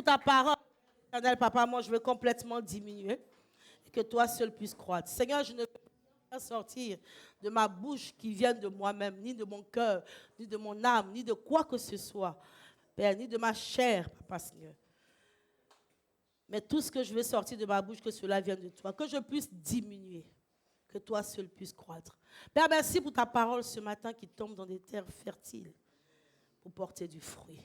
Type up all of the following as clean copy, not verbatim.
ta parole. Éternel Papa, moi je veux complètement diminuer et que toi seul puisses croître. Seigneur, je ne veux pas sortir de ma bouche qui vienne de moi-même, ni de mon cœur, ni de mon âme, ni de quoi que ce soit, Père, ni de ma chair, Papa Seigneur. Mais tout ce que je veux sortir de ma bouche, que cela vienne de toi, que je puisse diminuer, que toi seul puisses croître. Père, merci pour ta parole ce matin qui tombe dans des terres fertiles pour porter du fruit.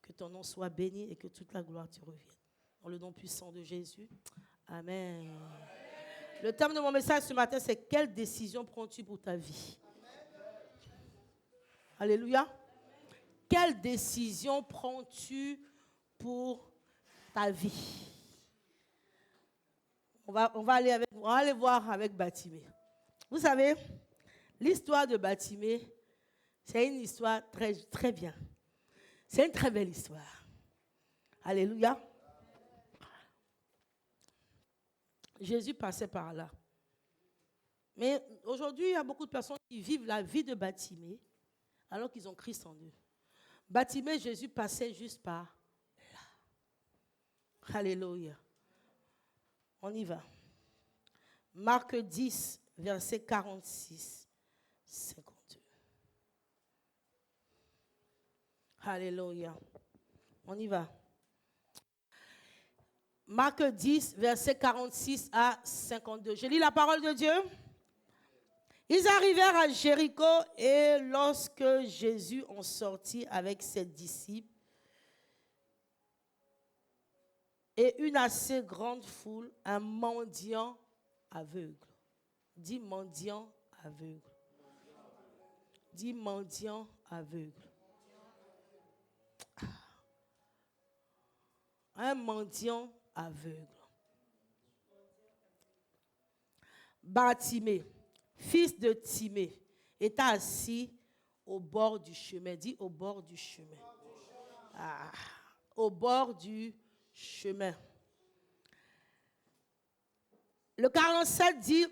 Que ton nom soit béni et que toute la gloire te revienne. Dans le nom puissant de Jésus. Amen. Le thème de mon message ce matin, c'est quelle décision prends-tu pour ta vie? Alléluia. Quelle décision prends-tu pour ta vie? On va aller voir avec Batimée. Vous savez, l'histoire de Batimée, c'est une histoire très, très bien. C'est une très belle histoire. Alléluia. Jésus passait par là. Mais aujourd'hui, il y a beaucoup de personnes qui vivent la vie de Batimée alors qu'ils ont Christ en eux. Batimée, Jésus passait juste par là. Alléluia. On y va. Marc 10, verset 46, 52. Alléluia. On y va. Marc 10, verset 46 à 52. Je lis la parole de Dieu. Ils arrivèrent à Jéricho et lorsque Jésus en sortit avec ses disciples et une assez grande foule, un mendiant aveugle. Dis mendiant aveugle. Dis mendiant aveugle. Un mendiant aveugle. Bartimée, fils de Timée, était assis au bord du chemin. Dis au bord du chemin. Au bord du chemin. Le 47 dit,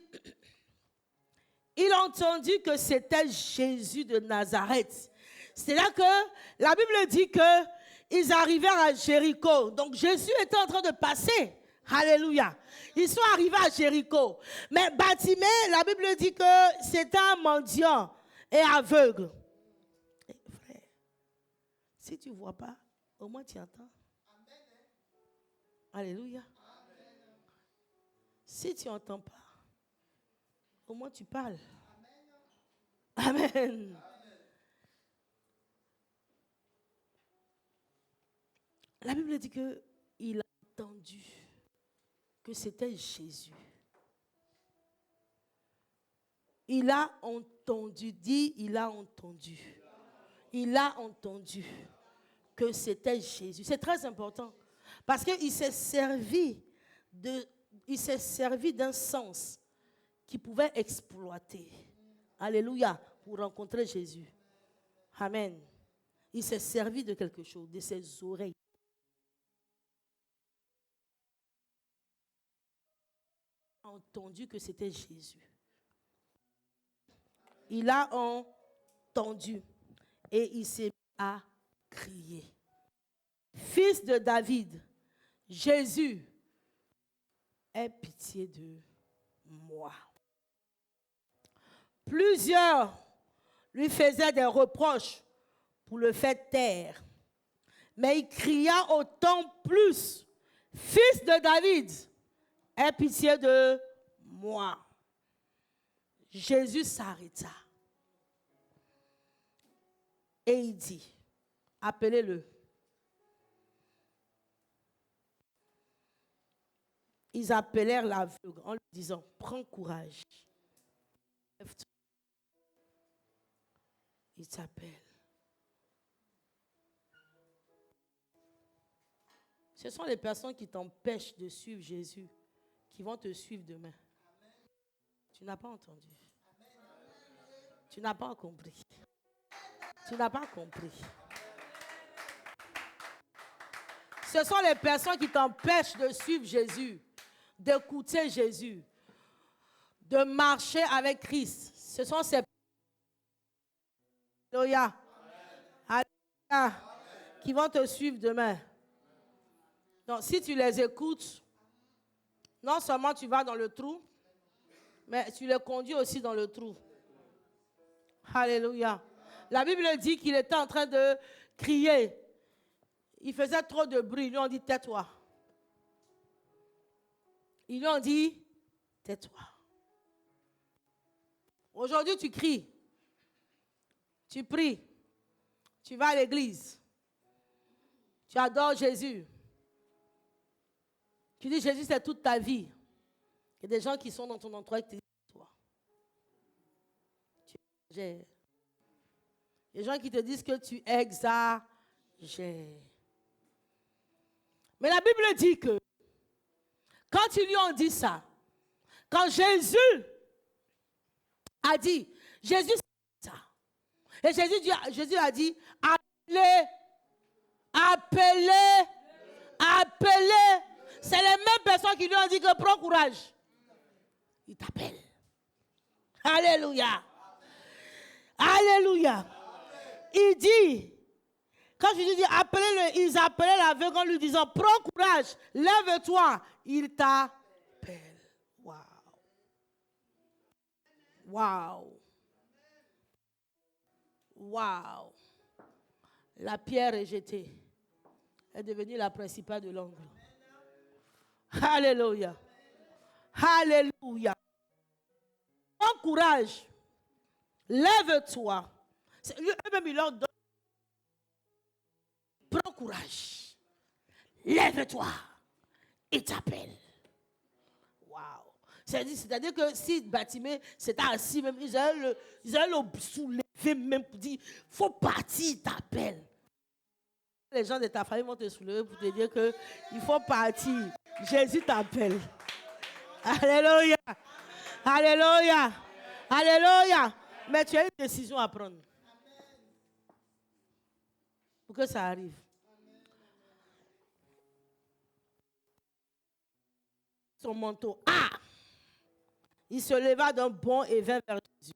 il a entendu que c'était Jésus de Nazareth. C'est là que la Bible dit qu'ils arrivèrent à Jéricho. Donc Jésus était en train de passer. Alléluia. Ils sont arrivés à Jéricho. Mais Bartimée, la Bible dit que c'était un mendiant et aveugle. Frère, si tu ne vois pas, au moins tu entends. Alléluia. Si tu n'entends pas, au moins tu parles. Amen. La Bible dit qu'il a entendu que c'était Jésus. Il a entendu, dit il a entendu. Il a entendu que c'était Jésus. C'est très important parce qu'il s'est servi d'un sens qu'il pouvait exploiter. Alléluia, pour rencontrer Jésus. Amen. Il s'est servi de quelque chose, de ses oreilles. Il a entendu que c'était Jésus. Il a entendu et il s'est mis à crier. Fils de David, Jésus, aie pitié de moi. Plusieurs lui faisaient des reproches pour le faire taire. Mais il cria autant plus, Fils de David, aie pitié de moi. Jésus s'arrêta. Et il dit, appelez-le. Ils appelèrent l'aveugle en lui disant, prends courage. Il t'appelle. Ce sont les personnes qui t'empêchent de suivre Jésus qui vont te suivre demain. Tu n'as pas entendu. Tu n'as pas compris. Tu n'as pas compris. Ce sont les personnes qui t'empêchent de suivre Jésus, d'écouter Jésus, de marcher avec Christ. Ce sont ces Alléluia. Alléluia. Qui vont te suivre demain. Donc, si tu les écoutes, non seulement tu vas dans le trou, mais tu les conduis aussi dans le trou. Alléluia. La Bible dit qu'il était en train de crier. Il faisait trop de bruit. Ils lui ont dit, tais-toi. Ils lui ont dit, tais-toi. Aujourd'hui, tu cries. Tu pries. Tu vas à l'église. Tu adores Jésus. Tu dis, Jésus, c'est toute ta vie. Il y a des gens qui sont dans ton entourage qui te disent, toi. Tu exagères. Il y a des gens qui te disent que tu exagères. Mais la Bible dit que quand ils lui ont dit ça, quand Jésus a dit, Jésus ça. Et Jésus a dit, appelez. C'est les mêmes personnes qui lui ont dit que prends courage. Il t'appelle. Alléluia. Alléluia. Il dit, quand Jésus dit appelez-le, ils appelaient l'aveugle en lui disant prends courage, lève-toi. Il t'appelle. Waouh. Waouh. Waouh. La pierre rejetée est devenue la principale de l'angle. Alléluia. Alléluia. Prends courage. Lève-toi. Eux-mêmes, ils leur donnent. Prends courage. Lève-toi. Il t'appelle. Waouh. C'est-à-dire que si Bartimée s'était assis, même, ils allaient le soulever même pour dire, il faut partir, il t'appelle. Les gens de ta famille vont te soulever pour te dire qu'il faut partir. Jésus t'appelle. Alléluia. Alléluia. Alléluia. Mais tu as une décision à prendre. Pour que ça arrive. Son manteau. Ah! Il se leva d'un bond et vint vers Jésus.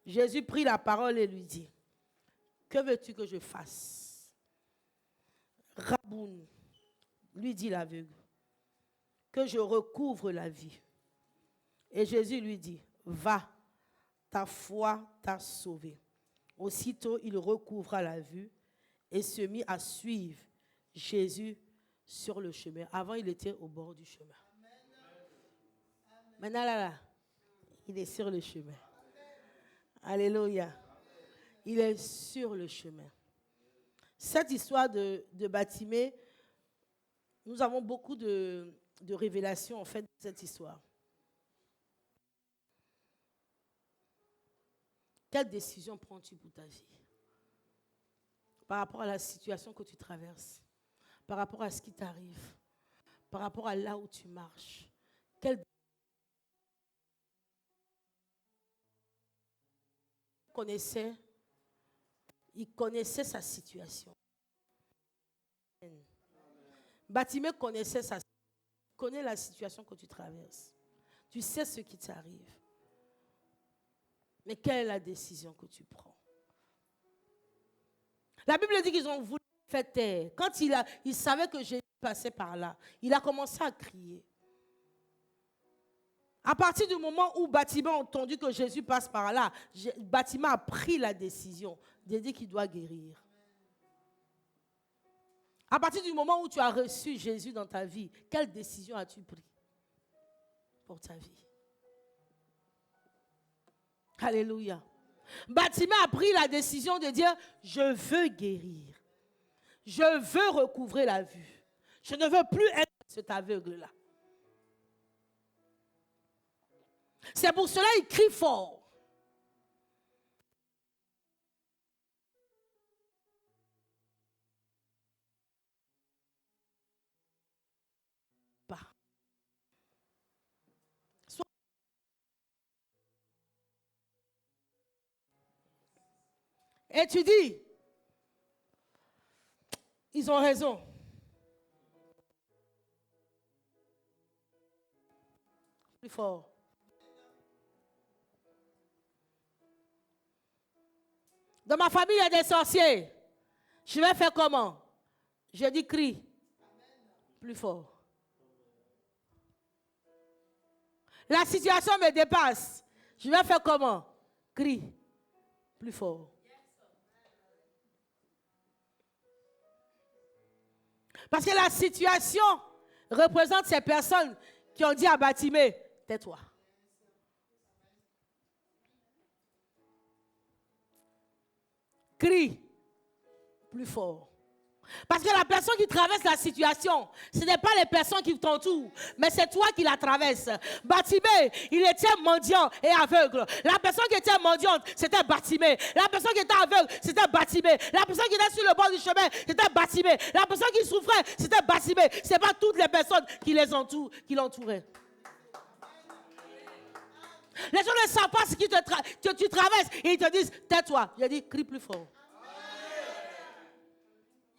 Jésus prit la parole et lui dit, que veux-tu que je fasse? Raboun, lui dit l'aveugle, que je recouvre la vie. Et Jésus lui dit, va, ta foi t'a sauvé. Aussitôt, il recouvra la vue et se mit à suivre Jésus sur le chemin. Avant, il était au bord du chemin. Maintenant, là, il est sur le chemin. Alléluia. Il est sur le chemin. Cette histoire de Bartimée, nous avons beaucoup de révélations en fait de cette histoire. Quelle décision prends-tu pour ta vie? Par rapport à la situation que tu traverses, par rapport à ce qui t'arrive, par rapport à là où tu marches. Il connaissait sa situation. Bartimée connaissait sa situation. Tu connais la situation que tu traverses. Tu sais ce qui t'arrive. Mais quelle est la décision que tu prends? La Bible dit qu'ils ont voulu faire taire. Quand il savait que Jésus passait par là, il a commencé à crier. À partir du moment où Bartimée a entendu que Jésus passe par là, Bartimée a pris la décision de dire qu'il doit guérir. À partir du moment où tu as reçu Jésus dans ta vie, quelle décision as-tu pris pour ta vie? Alléluia. Bartimée a pris la décision de dire, je veux guérir. Je veux recouvrer la vue. Je ne veux plus être cet aveugle-là. C'est pour cela qu'il crie fort. Et tu dis, ils ont raison. Plus fort. Dans ma famille, il y a des sorciers. Je vais faire comment? Je dis crie. plus fort. La situation me dépasse. Je vais faire comment? Crie plus fort. Parce que la situation représente ces personnes qui ont dit à Bartimée, tais-toi. Crie plus fort. Parce que la personne qui traverse la situation, ce n'est pas les personnes qui t'entourent, mais c'est toi qui la traverses. Bartimée, il était mendiant et aveugle. La personne qui était mendiante, c'était Bartimée. La personne qui était aveugle, c'était Bartimée. La personne qui était sur le bord du chemin, c'était Bartimée. La personne qui souffrait, c'était Bartimée. Ce n'est pas toutes les personnes qui l'entouraient. Les gens ne savent pas ce que tu traverses et ils te disent, tais-toi. Je dis, crie plus fort.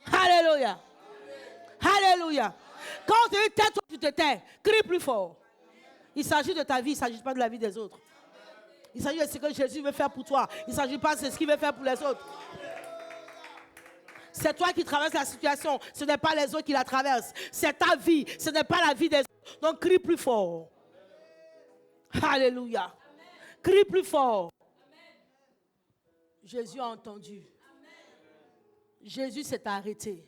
Alléluia. Alléluia. Quand on te dit tais-toi, tu te tais. Crie plus fort. Il s'agit de ta vie, il ne s'agit pas de la vie des autres. Il s'agit de ce que Jésus veut faire pour toi. Il ne s'agit pas de ce qu'il veut faire pour les autres. C'est toi qui traverses la situation. Ce n'est pas les autres qui la traversent. C'est ta vie. Ce n'est pas la vie des autres. Donc crie plus fort. Alléluia. Crie plus fort. Jésus a entendu. Jésus s'est arrêté.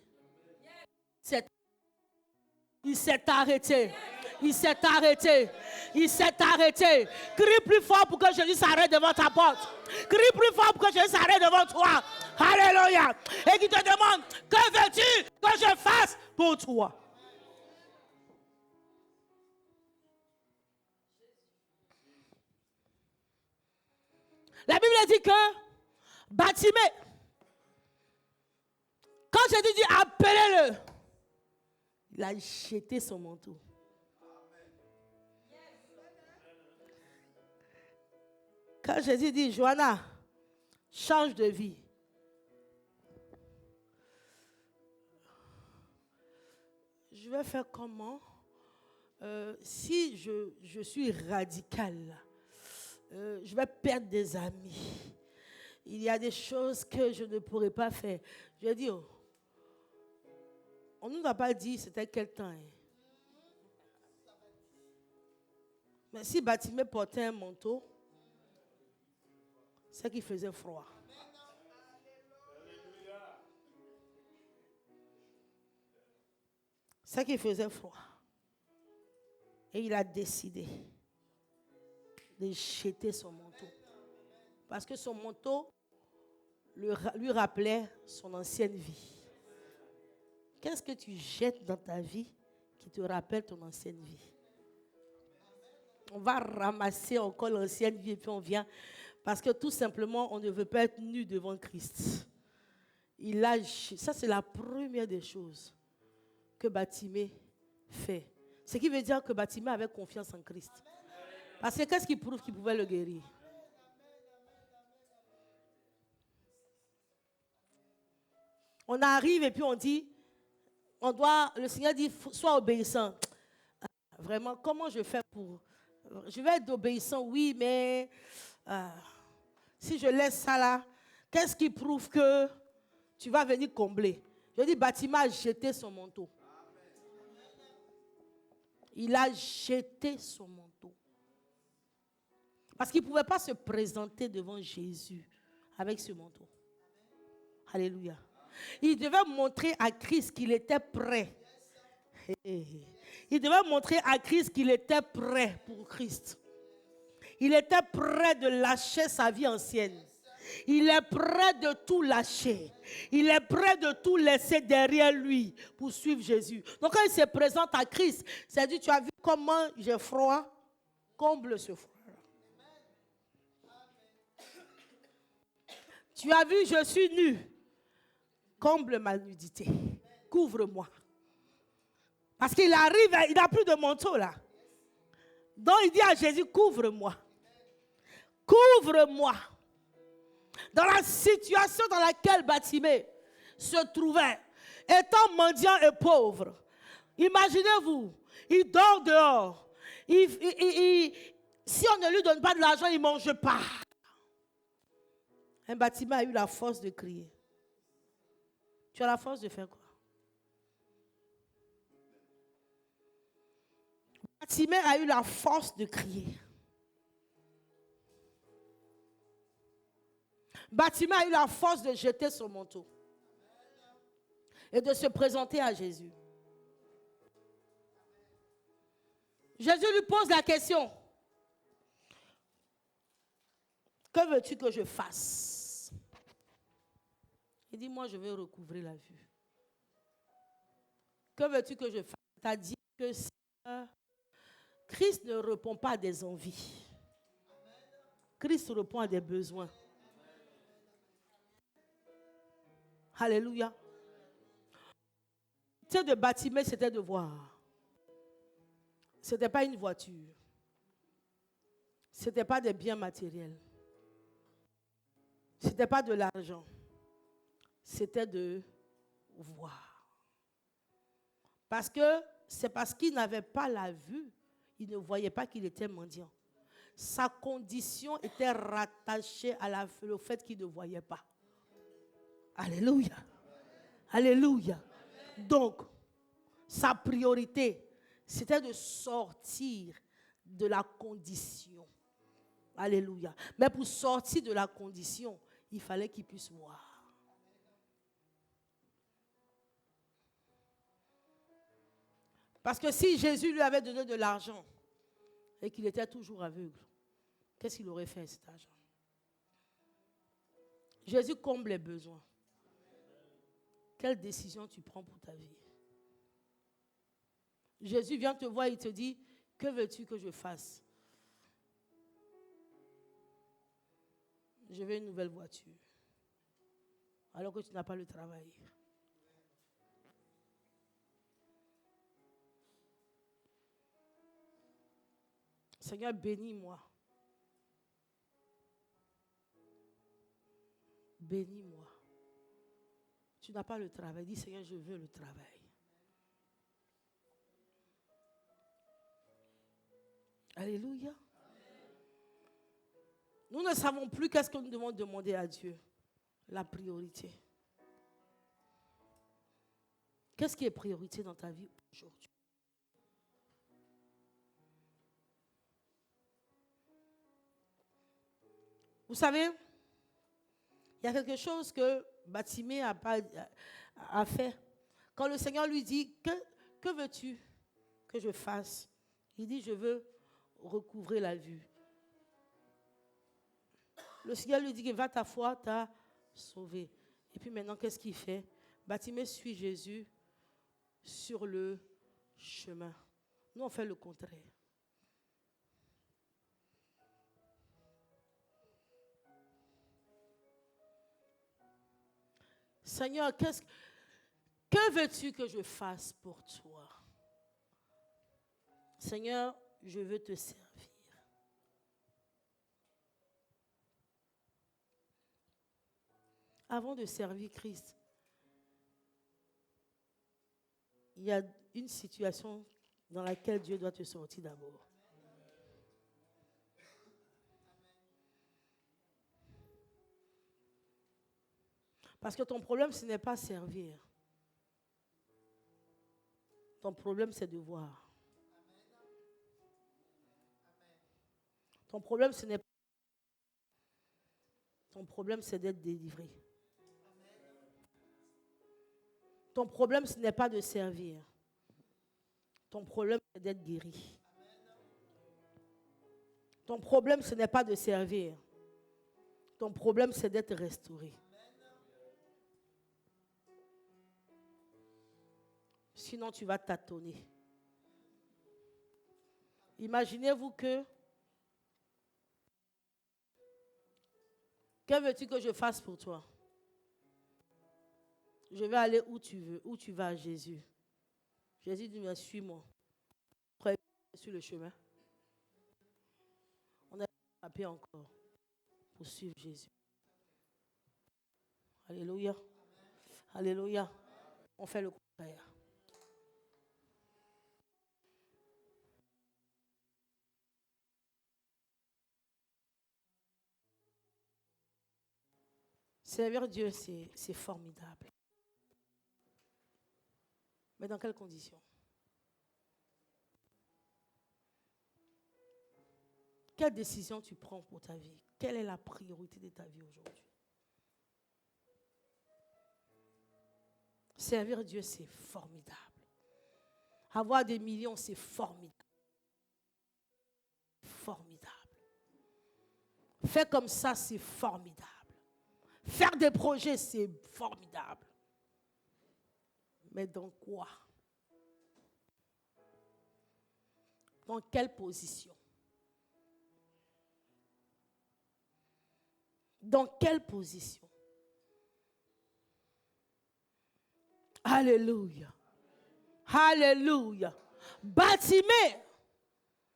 Il s'est arrêté. Il s'est arrêté. Il s'est arrêté. Crie plus fort pour que Jésus s'arrête devant ta porte. Crie plus fort pour que Jésus s'arrête devant toi. Alléluia. Et qui te demande, que veux-tu que je fasse pour toi? La Bible dit que Bartimée, quand Jésus dit appelez-le, il a jeté son manteau. Quand Jésus dit Johanna, change de vie. Je vais faire comment? Si je suis radicale, je vais perdre des amis. Il y a des choses que je ne pourrai pas faire. Je vais dire, on ne nous a pas dit c'était quel temps. Mais si Bartimée portait un manteau, c'est qu'il faisait froid. C'est qu'il faisait froid. Et il a décidé de jeter son manteau. Parce que son manteau lui rappelait son ancienne vie. Qu'est-ce que tu jettes dans ta vie qui te rappelle ton ancienne vie? On va ramasser encore l'ancienne vie et puis on vient. Parce que tout simplement, on ne veut pas être nu devant Christ. Ça, c'est la première des choses que Bartimée fait. Ce qui veut dire que Bartimée avait confiance en Christ. Parce que qu'est-ce qui prouve qu'il pouvait le guérir? On arrive et puis on dit, le Seigneur dit, sois obéissant. Vraiment, comment je fais pour... Je vais être obéissant, oui, mais si je laisse ça là, qu'est-ce qui prouve que tu vas venir combler? Je dis, Bartimée a jeté son manteau. Il a jeté son manteau. Parce qu'il ne pouvait pas se présenter devant Jésus avec ce manteau. Alléluia. Il devait montrer à Christ qu'il était prêt. Il devait montrer à Christ qu'il était prêt pour Christ. Il était prêt de lâcher sa vie ancienne. Il est prêt de tout lâcher. Il est prêt de tout laisser derrière lui pour suivre Jésus. Donc quand il se présente à Christ, il dit, tu as vu comment j'ai froid? Comble ce froid. Tu as vu, je suis nu. Comble ma nudité. Couvre-moi. Parce qu'il arrive, il n'a plus de manteau là. Donc il dit à Jésus, couvre-moi. Couvre-moi. Dans la situation dans laquelle Bartimée se trouvait, étant mendiant et pauvre, imaginez-vous, il dort dehors. Si on ne lui donne pas de l'argent, il ne mange pas. Un Bartimée a eu la force de crier. Tu as la force de faire quoi? Timée a eu la force de crier. Timée a eu la force de jeter son manteau et de se présenter à Jésus. Jésus lui pose la question. Que veux-tu que je fasse? Il dit, moi je veux recouvrer la vue. Que veux-tu que je fasse? C'est-à-dire que Christ ne répond pas à des envies. Christ répond à des besoins. Alléluia. Tu sais, de Timée, c'était de voir. Ce n'était pas une voiture. Ce n'était pas des biens matériels. Ce n'était pas de l'argent. C'était de voir. C'est parce qu'il n'avait pas la vue, il ne voyait pas qu'il était mendiant. Sa condition était rattachée au fait qu'il ne voyait pas. Alléluia. Alléluia. Donc, sa priorité, c'était de sortir de la condition. Alléluia. Mais pour sortir de la condition, il fallait qu'il puisse voir. Parce que si Jésus lui avait donné de l'argent et qu'il était toujours aveugle, qu'est-ce qu'il aurait fait cet argent? Jésus comble les besoins. Quelle décision tu prends pour ta vie? Jésus vient te voir et te dit, que veux-tu que je fasse? Je veux une nouvelle voiture. Alors que tu n'as pas le travail. Seigneur, bénis-moi. Bénis-moi. Tu n'as pas le travail. Dis, Seigneur, je veux le travail. Alléluia. Nous ne savons plus qu'est-ce que nous devons demander à Dieu. La priorité. Qu'est-ce qui est priorité dans ta vie aujourd'hui? Vous savez, il y a quelque chose que Timée a fait. Quand le Seigneur lui dit, que veux-tu que je fasse? Il dit, je veux recouvrer la vue. Le Seigneur lui dit que va, ta foi t'a sauvé. Et puis maintenant, qu'est-ce qu'il fait? Timée suit Jésus sur le chemin. Nous, on fait le contraire. Seigneur, que veux-tu que je fasse pour toi? Seigneur, je veux te servir. Avant de servir Christ, il y a une situation dans laquelle Dieu doit te sortir d'abord. Parce que ton problème, ce n'est pas servir. Ton problème, c'est de voir. Ton problème, ce n'est pas... Ton problème, c'est d'être délivré. Ton problème, ce n'est pas de servir. Ton problème, c'est d'être guéri. Ton problème, ce n'est pas de servir. Ton problème, c'est d'être restauré. Sinon, tu vas tâtonner. Imaginez-vous que veux-tu que je fasse pour toi? Je vais aller où tu veux, où tu vas, Jésus. Jésus dit, mais suis-moi. Sur le chemin. On a tapé encore pour suivre Jésus. Alléluia. Alléluia. On fait le contraire. Servir Dieu, c'est formidable. Mais dans quelles conditions? Quelle décision tu prends pour ta vie? Quelle est la priorité de ta vie aujourd'hui? Servir Dieu, c'est formidable. Avoir des millions, c'est formidable. Formidable. Faire comme ça, c'est formidable. Faire des projets, c'est formidable. Mais dans quoi? Dans quelle position? Dans quelle position? Alléluia. Alléluia. Bartimée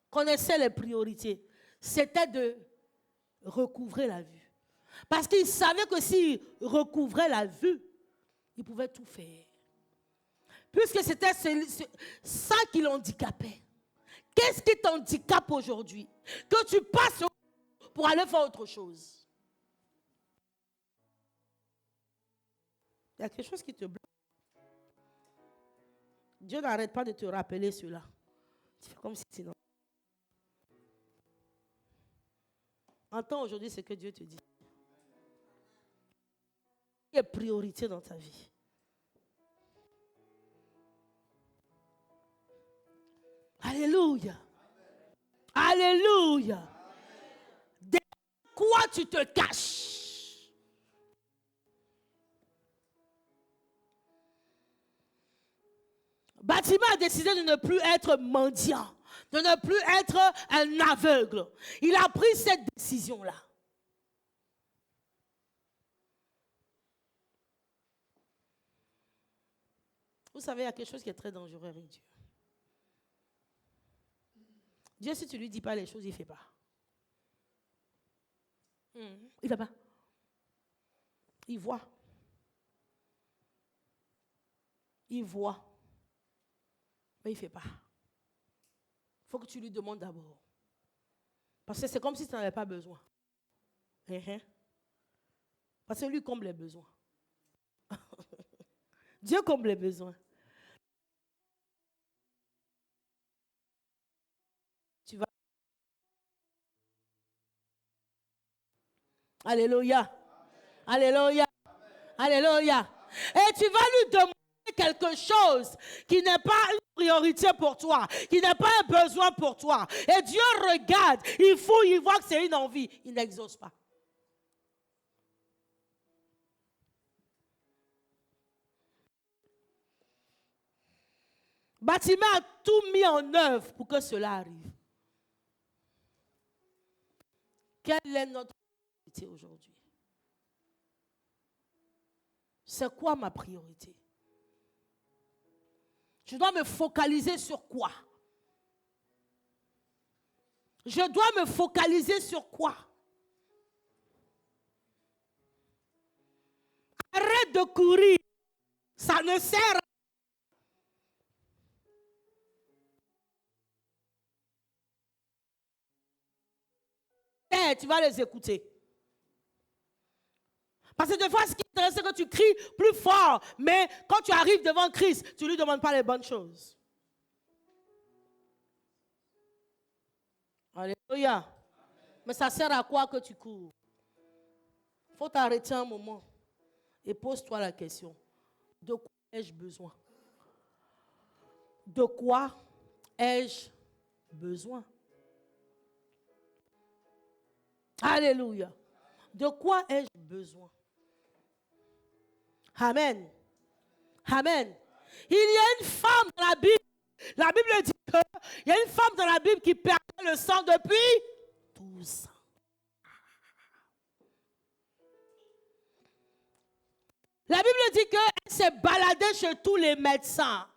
connaissait les priorités. C'était de recouvrer la vue. Parce qu'il savait que s'il recouvrait la vue, il pouvait tout faire. Puisque c'était ça qui l'handicapait. Qu'est-ce qui t'handicape aujourd'hui? Que tu passes pour aller faire autre chose. Il y a quelque chose qui te bloque. Dieu n'arrête pas de te rappeler cela. Tu fais comme si sinon. Entends aujourd'hui ce que Dieu te dit. Il y a priorité dans ta vie. Alléluia. Alléluia. De quoi tu te caches? Bartimée a décidé de ne plus être mendiant, de ne plus être un aveugle. Il a pris cette décision-là. Vous savez, il y a quelque chose qui est très dangereux avec Dieu. Dieu, si tu ne lui dis pas les choses, il ne fait pas. Il ne fait pas. Il voit. Il voit. Mais il ne fait pas. Il faut que tu lui demandes d'abord. Parce que c'est comme si tu n'en avais pas besoin. Parce que lui comble les besoins. Dieu comble les besoins. Tu vas. Alléluia. Alléluia. Alléluia. Et tu vas lui demander quelque chose qui n'est pas une priorité pour toi, qui n'est pas un besoin pour toi. Et Dieu regarde, il fouille, il voit que c'est une envie. Il n'exauce pas. Bartimée a tout mis en œuvre pour que cela arrive. Quelle est notre priorité aujourd'hui? C'est quoi ma priorité? Je dois me focaliser sur quoi? Je dois me focaliser sur quoi? Arrête de courir. Ça ne sert à rien. Tu vas les écouter. Parce que des fois, ce qui t'intéresse, c'est que tu cries plus fort. Mais quand tu arrives devant Christ, tu ne lui demandes pas les bonnes choses. Alléluia. Mais ça sert à quoi que tu cours? Il faut t'arrêter un moment et pose-toi la question. De quoi ai-je besoin? De quoi ai-je besoin? Alléluia. De quoi ai-je besoin? Amen. Amen. Il y a une femme dans la Bible. La Bible dit qu'il y a une femme dans la Bible qui perd le sang depuis 12 ans. La Bible dit qu'elle s'est baladée chez tous les médecins.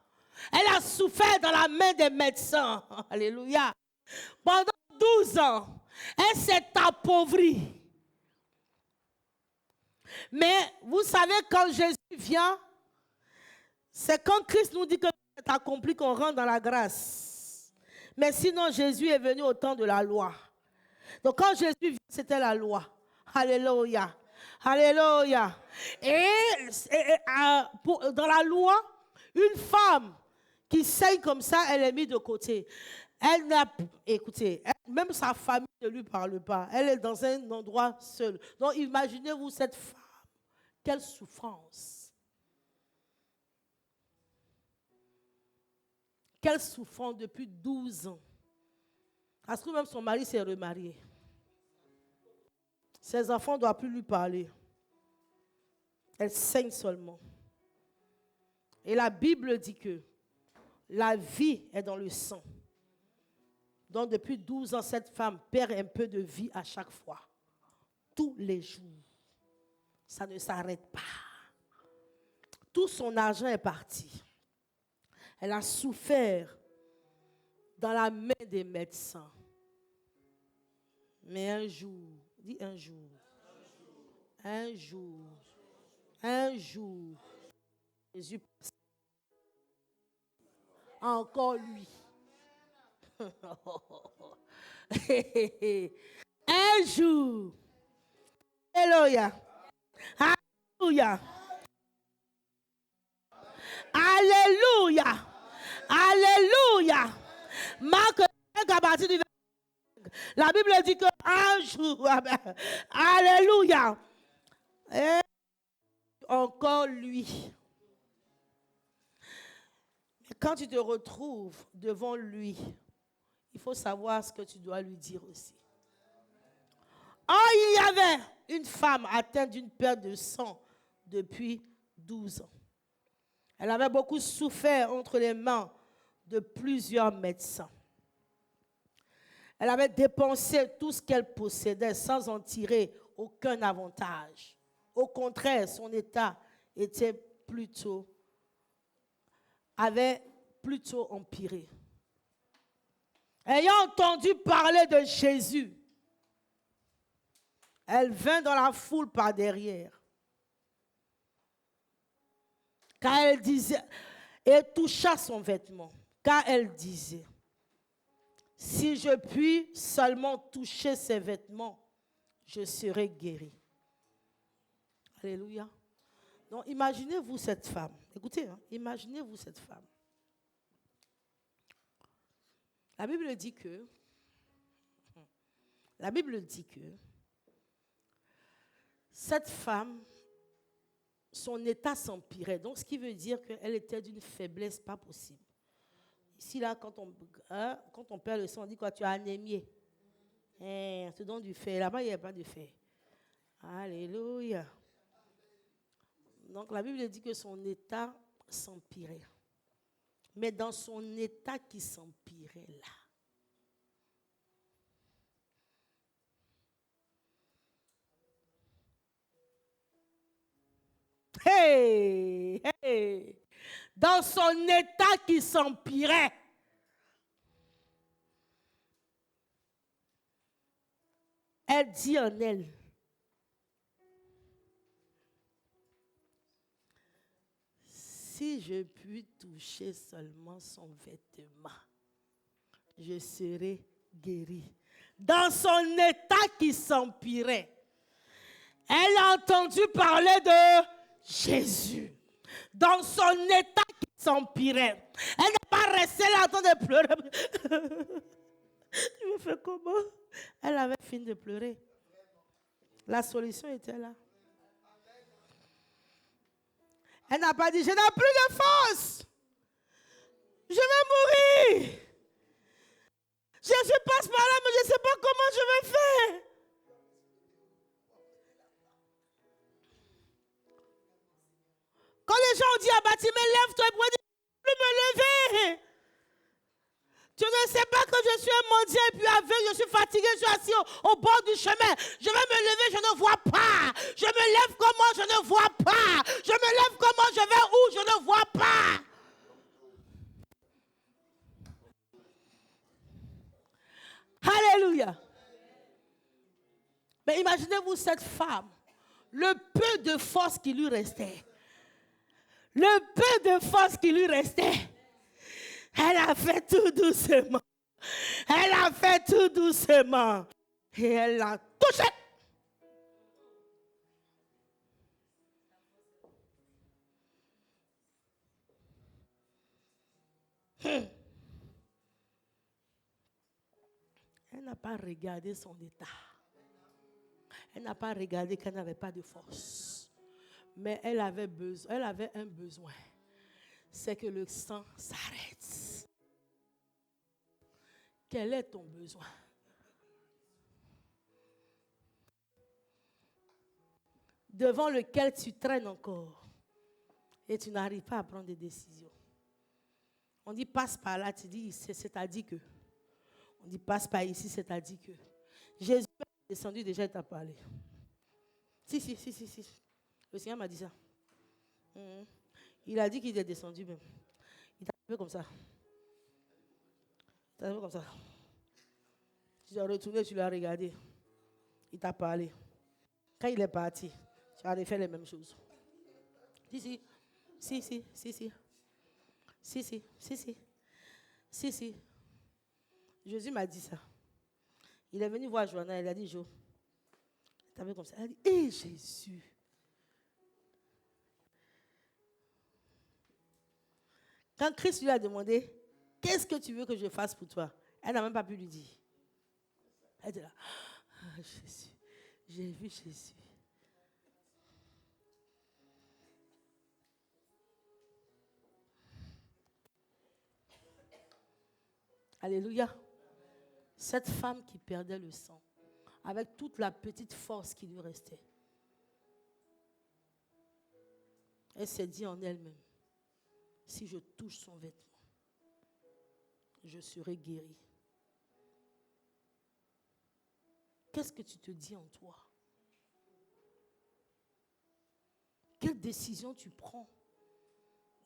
Elle a souffert dans la main des médecins. Alléluia. Pendant 12 ans, elle s'est appauvrie. Mais vous savez, quand Jésus vient, c'est quand Christ nous dit que c'est accompli qu'on rentre dans la grâce. Mais sinon, Jésus est venu au temps de la loi. Donc quand Jésus vient, c'était la loi. Alléluia. Alléluia. Et dans la loi, une femme qui saigne comme ça, elle est mise de côté. Elle n'a, écoutez, même sa famille ne lui parle pas. Elle est dans un endroit seul. Donc imaginez-vous cette femme. Quelle souffrance. Quelle souffrance depuis 12 ans. Parce que même son mari s'est remarié. Ses enfants ne doivent plus lui parler. Elle saigne seulement. Et la Bible dit que la vie est dans le sang. Donc depuis 12 ans, cette femme perd un peu de vie à chaque fois. Tous les jours. Ça ne s'arrête pas. Tout son argent est parti. Elle a souffert dans la main des médecins. Mais un jour, dis un jour, un jour, Jésus passe. Encore lui. Un jour. Alléluia. Alléluia. Alléluia. Alléluia. Marc 5 à partir du 25. La Bible dit qu'un jour, alléluia. Et encore lui. Quand tu te retrouves devant lui, il faut savoir ce que tu dois lui dire aussi. Oh, il y avait une femme atteinte d'une perte de sang depuis 12 ans. Elle avait beaucoup souffert entre les mains de plusieurs médecins. Elle avait dépensé tout ce qu'elle possédait sans en tirer aucun avantage. Au contraire, son état avait plutôt empiré. Ayant entendu parler de Jésus, elle vint dans la foule par derrière. Car elle disait, et toucha son vêtement, car elle disait, si je puis seulement toucher ses vêtements, je serai guérie. Alléluia. Donc imaginez-vous cette femme. Écoutez, imaginez-vous cette femme. La Bible dit que cette femme, son état s'empirait. Donc, ce qui veut dire qu'elle était d'une faiblesse pas possible. Ici, là, quand on perd le sang, on dit quoi? Tu as anémié. On te donne du fer. Là-bas, il n'y a pas de fer. Alléluia. Donc, la Bible dit que son état s'empirait. Mais dans son état qui s'empirait là, dans son état qui s'empirait, elle dit en elle, si je puis toucher seulement son vêtement, je serai guérie. Dans son état qui s'empirait, elle a entendu parler de Jésus. Dans son état qui s'empirait, elle n'est pas restée là en train de pleurer. Je me fais comment? Elle avait fini de pleurer. La solution était là. Elle n'a pas dit, je n'ai plus de force. Je vais mourir. Jésus passe par là, mais je ne sais pas comment je vais faire. Quand les gens ont dit à Bartimée, lève-toi, il pourrait dire, je ne peux plus me lever. Tu ne sais pas que je suis un mendiant et puis aveugle, je suis fatigué, je suis assis au bord du chemin. Je vais me lever, je ne vois pas. Je me lève comment, je ne vois pas. Je me lève comment, je vais où, je ne vois pas. Alléluia. Mais imaginez-vous cette femme, le peu de force qui lui restait. Le peu de force qui lui restait. Elle a fait tout doucement. Elle a fait tout doucement. Et elle l'a touché. Elle n'a pas regardé son état. Elle n'a pas regardé qu'elle n'avait pas de force. Mais elle avait un besoin. C'est que le sang s'arrête. Quel est ton besoin? Devant lequel tu traînes encore. Et tu n'arrives pas à prendre des décisions. On dit passe par là, tu dis c'est-à-dire que. On dit passe par ici, c'est-à-dire que. Jésus est descendu déjà et t'a parlé. Si. Le Seigneur m'a dit ça. Il a dit qu'il est descendu même. Il t'a fait comme ça. Il t'a fait comme ça. Tu as retourné, tu l'as regardé. Il t'a parlé. Quand il est parti, tu as refait les mêmes choses. Si. Jésus m'a dit ça. Il est venu voir Joanna, il a dit, Jo, il t'a fait comme ça. Elle a dit, hé Jésus. Quand Christ lui a demandé, qu'est-ce que tu veux que je fasse pour toi? Elle n'a même pas pu lui dire. Elle était là, ah, Jésus, j'ai vu Jésus. Alléluia. Cette femme qui perdait le sang, avec toute la petite force qui lui restait, elle s'est dit en elle-même, si je touche son vêtement, je serai guérie. Qu'est-ce que tu te dis en toi? Quelle décision tu prends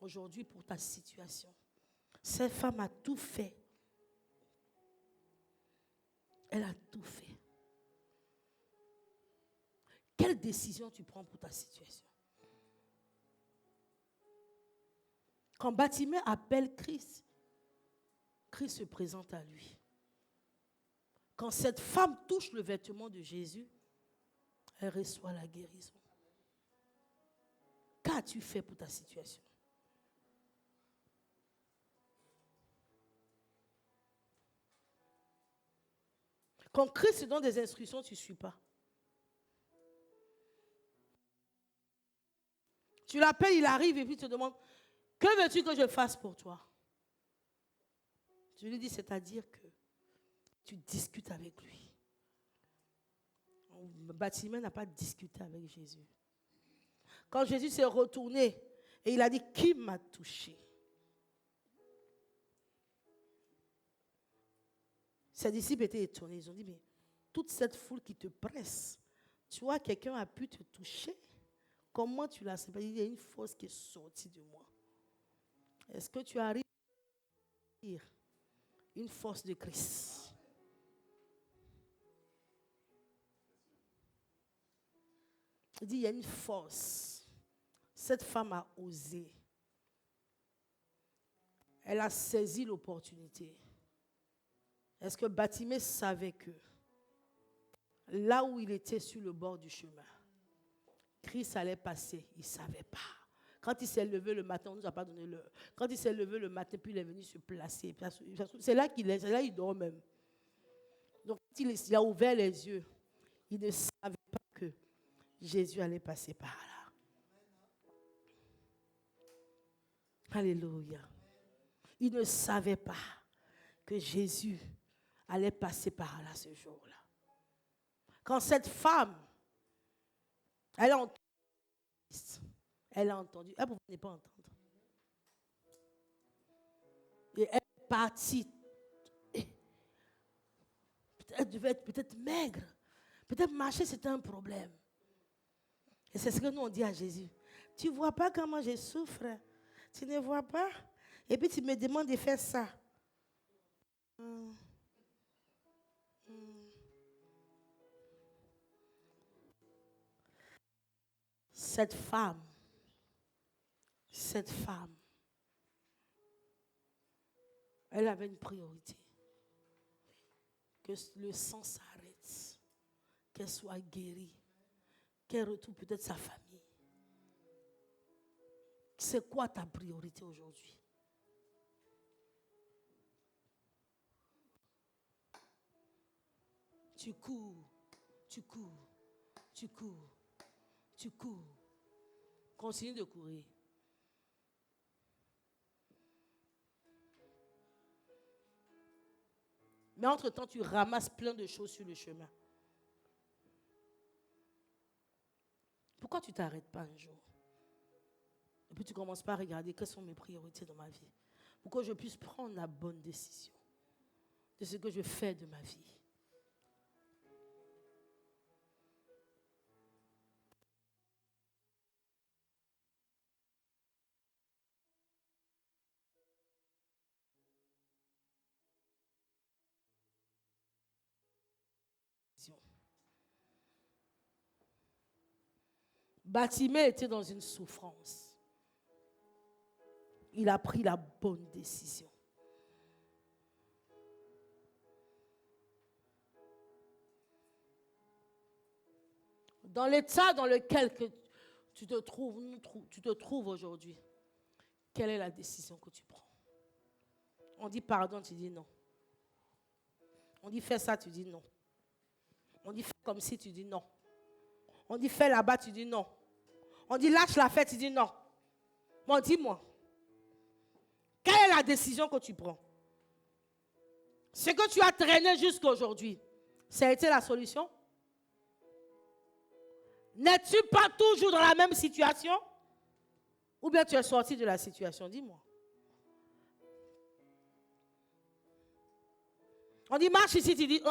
aujourd'hui pour ta situation? Cette femme a tout fait. Elle a tout fait. Quelle décision tu prends pour ta situation? Quand Bartimée appelle Christ, Christ se présente à lui. Quand cette femme touche le vêtement de Jésus, elle reçoit la guérison. Qu'as-tu fait pour ta situation? Quand Christ te donne des instructions, tu ne suis pas. Tu l'appelles, il arrive et puis te demande, que veux-tu que je fasse pour toi? Tu lui dis, c'est-à-dire que tu discutes avec lui. Bartimée n'a pas discuté avec Jésus. Quand Jésus s'est retourné et il a dit, qui m'a touché? Ses disciples étaient étonnés. Ils ont dit, mais toute cette foule qui te presse, tu vois, quelqu'un a pu te toucher. Comment tu l'as séparé? Il y a une force qui est sortie de moi. Est-ce que tu arrives à dire une force de Christ? Il dit, il y a une force. Cette femme a osé. Elle a saisi l'opportunité. Est-ce que Bartimée savait que là où il était sur le bord du chemin, Christ allait passer? Il ne savait pas. Quand il s'est levé le matin, on ne nous a pas donné l'heure. Quand il s'est levé le matin, puis il est venu se placer. C'est là qu'il est, c'est là qu'il dort même. Donc, quand il a ouvert les yeux, il ne savait pas que Jésus allait passer par là. Alléluia. Il ne savait pas que Jésus allait passer par là ce jour-là. Quand cette femme, elle a entendu, elle ne pouvait pas entendre. Et elle est partie. Elle devait être peut-être maigre. Peut-être marcher, c'était un problème. Et c'est ce que nous on dit à Jésus. Tu ne vois pas comment je souffre? Tu ne vois pas? Et puis tu me demandes de faire ça. Cette femme, elle avait une priorité. Que le sang s'arrête. Qu'elle soit guérie. Qu'elle retrouve peut-être sa famille. C'est quoi ta priorité aujourd'hui? Tu cours, tu cours, tu cours, tu cours. Continue de courir. Mais entre-temps, tu ramasses plein de choses sur le chemin. Pourquoi tu ne t'arrêtes pas un jour? Et puis tu ne commences pas à regarder quelles sont mes priorités dans ma vie. Pour que je puisse prendre la bonne décision de ce que je fais de ma vie. Bartimée était dans une souffrance. Il a pris la bonne décision. Dans l'état dans lequel tu te trouves aujourd'hui, quelle est la décision que tu prends? On dit pardon, tu dis non. On dit fais ça, tu dis non. On dit fais comme si, tu dis non. On dit fais là-bas, tu dis non. On dit lâche la fête, tu dis non. Bon, dis-moi, quelle est la décision que tu prends? Ce que tu as traîné jusqu'à aujourd'hui, ça a été la solution? N'es-tu pas toujours dans la même situation? Ou bien tu es sorti de la situation? Dis-moi. On dit marche ici, tu dis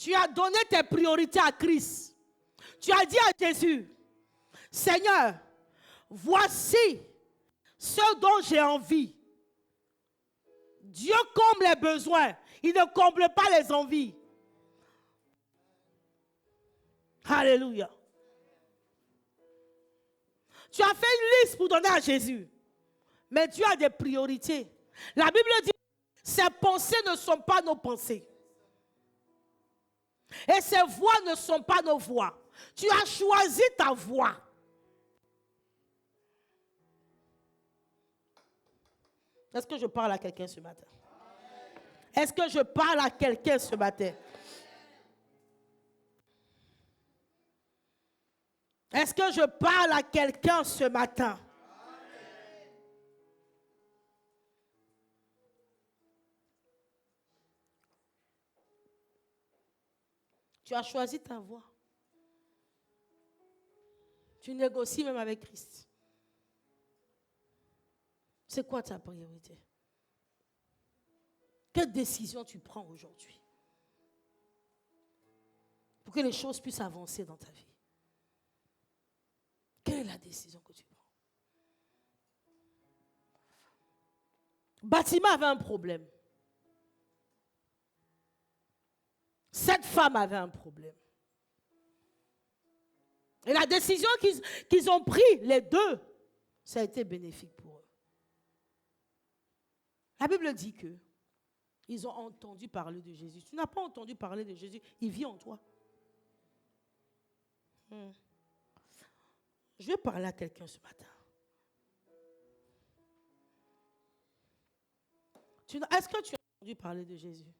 Tu as donné tes priorités à Christ. Tu as dit à Jésus, Seigneur, voici ce dont j'ai envie. Dieu comble les besoins. Il ne comble pas les envies. Alléluia. Tu as fait une liste pour donner à Jésus. Mais Dieu a des priorités. La Bible dit, ses pensées ne sont pas nos pensées. Et ses voies ne sont pas nos voies. Tu as choisi ta voie. Est-ce que je parle à quelqu'un ce matin? Est-ce que je parle à quelqu'un ce matin? Est-ce que je parle à quelqu'un ce matin? Tu as choisi ta voie. Tu négocies même avec Christ. C'est quoi ta priorité? Quelle décision tu prends aujourd'hui pour que les choses puissent avancer dans ta vie? Quelle est la décision que tu prends? Bartimée avait un problème. Cette femme avait un problème. Et la décision qu'ils ont prise, les deux, ça a été bénéfique pour eux. La Bible dit que ils ont entendu parler de Jésus. Tu n'as pas entendu parler de Jésus, il vit en toi. Je vais parler à quelqu'un ce matin. Est-ce que tu as entendu parler de Jésus?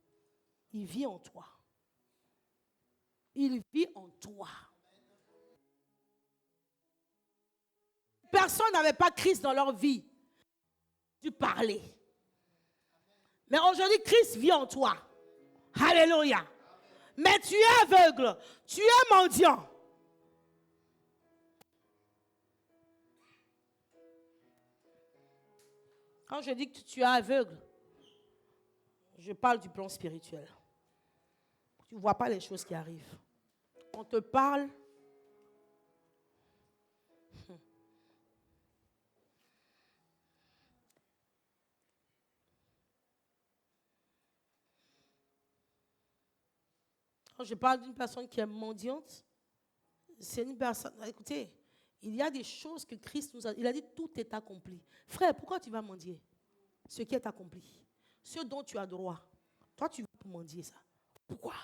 Il vit en toi. Il vit en toi. Personne n'avait pas Christ dans leur vie. Tu parlais. Mais aujourd'hui, Christ vit en toi. Alléluia. Mais tu es aveugle. Tu es mendiant. Quand je dis que tu es aveugle, je parle du plan spirituel. Tu ne vois pas les choses qui arrivent. On te parle. Quand je parle d'une personne qui est mendiante, c'est une personne. Écoutez, il y a des choses que Christ nous a. Il a dit tout est accompli. Frère, pourquoi tu vas mendier? Ce qui est accompli. Ce dont tu as droit. Toi, tu vas pour mendier ça. Pourquoi?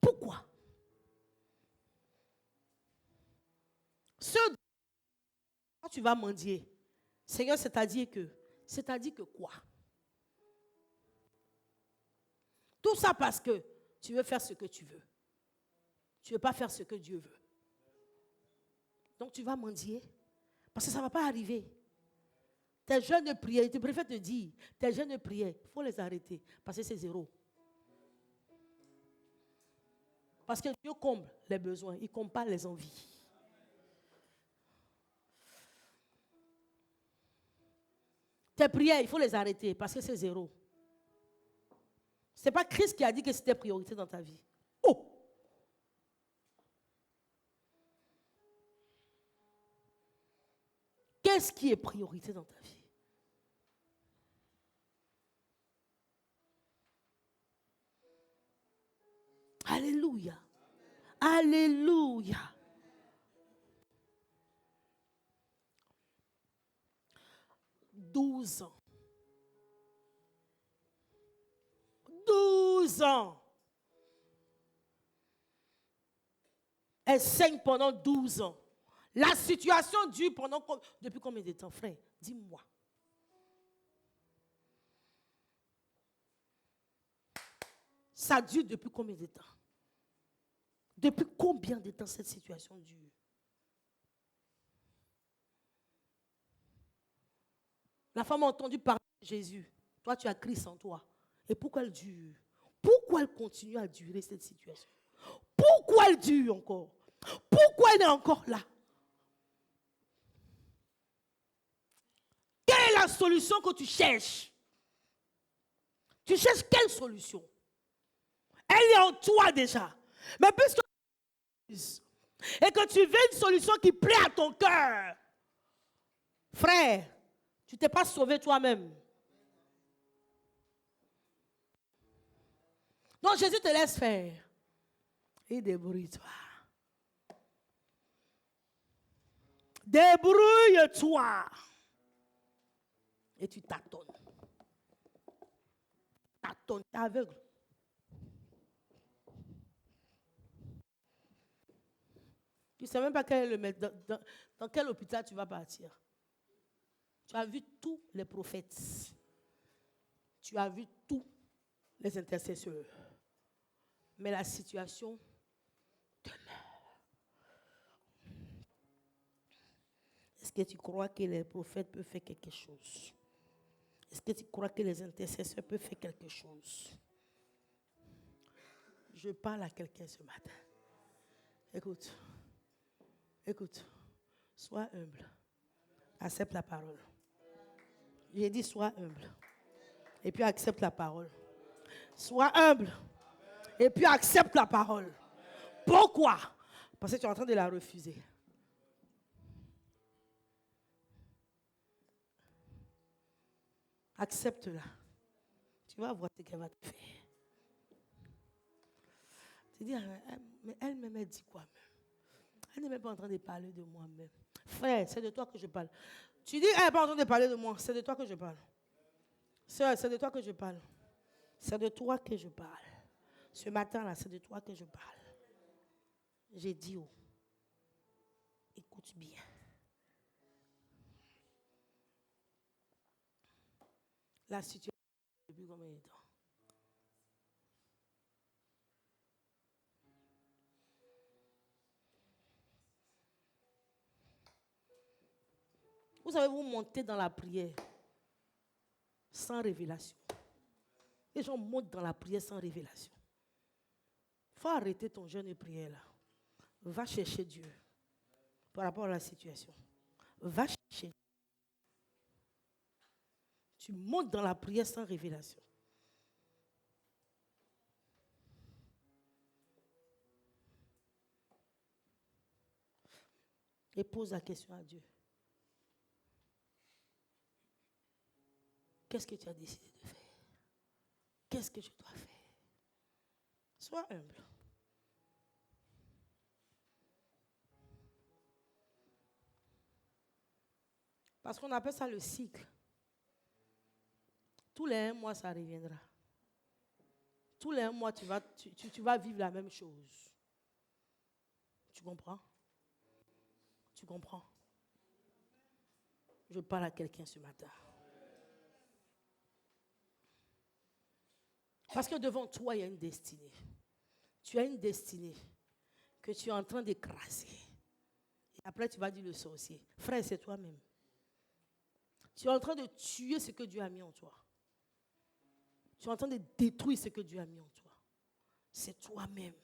Pourquoi? Ce dont tu vas mendier, Seigneur, c'est-à-dire que quoi? Tout ça parce que tu veux faire ce que tu veux. Tu ne veux pas faire ce que Dieu veut. Donc tu vas mendier. Parce que ça ne va pas arriver. Tes jeûnes de prière, je préfère te dire, tes jeûnes de prière, il faut les arrêter. Parce que c'est zéro. Parce que Dieu comble les besoins, il ne comble pas les envies. Tes prières, il faut les arrêter parce que c'est zéro. Ce n'est pas Christ qui a dit que c'était priorité dans ta vie. Oh! Qu'est-ce qui est priorité dans ta vie? Alléluia. Alléluia. « 12 ans. 12 ans. Elle saigne pendant 12 ans. La situation dure depuis combien de temps, frère? Dis-moi. Ça dure depuis combien de temps? Depuis combien de temps cette situation dure? La femme a entendu parler de Jésus. Toi, tu as Christ en toi. Et pourquoi elle dure? Pourquoi elle continue à durer cette situation? Pourquoi elle dure encore? Pourquoi elle est encore là? Quelle est la solution que tu cherches? Tu cherches quelle solution? Elle est en toi déjà. Mais puisque et que tu veux une solution qui plaît à ton cœur, frère, tu ne t'es pas sauvé toi-même. Donc Jésus te laisse faire. Et débrouille-toi. Débrouille-toi. Et tu tâtonnes. Tâtonnes, tu es aveugle. Tu ne sais même pas quel est dans quel hôpital tu vas partir. Tu as vu tous les prophètes. Tu as vu tous les intercesseurs. Mais la situation demeure. Est-ce que tu crois que les prophètes peuvent faire quelque chose? Est-ce que tu crois que les intercesseurs peuvent faire quelque chose? Je parle à quelqu'un ce matin. Écoute, sois humble. Accepte la parole. J'ai dit sois humble. Et puis accepte la parole. Sois humble. Et puis accepte la parole. Pourquoi? Parce que tu es en train de la refuser. Accepte-la. Tu vas voir ce qu'elle va te faire. Tu dis, mais elle-même, elle dit quoi même? Elle n'est même pas en train de parler de moi-même. Frère, c'est de toi que je parle. Tu dis, elle n'est pas en train de parler de moi. C'est de toi que je parle. Sœur, c'est de toi que je parle. C'est de toi que je parle. Ce matin-là, c'est de toi que je parle. J'ai dit, oh, écoute bien. La situation depuis combien de temps? Vous savez, vous montez dans la prière sans révélation. Les gens montent dans la prière sans révélation. Il faut arrêter ton jeûne de prière là. Va chercher Dieu par rapport à la situation. Va chercher Dieu. Tu montes dans la prière sans révélation. Et pose la question à Dieu. Qu'est-ce que tu as décidé de faire? Qu'est-ce que je dois faire? Sois humble. Parce qu'on appelle ça le cycle. Tous les 1 mois, ça reviendra. Tous les 1 mois, tu vas vivre la même chose. Tu comprends? Tu comprends? Je parle à quelqu'un ce matin. Parce que devant toi, il y a une destinée. Tu as une destinée que tu es en train d'écraser. Et après, tu vas dire le sorcier. Frère, c'est toi-même. Tu es en train de tuer ce que Dieu a mis en toi. Tu es en train de détruire ce que Dieu a mis en toi. C'est toi-même.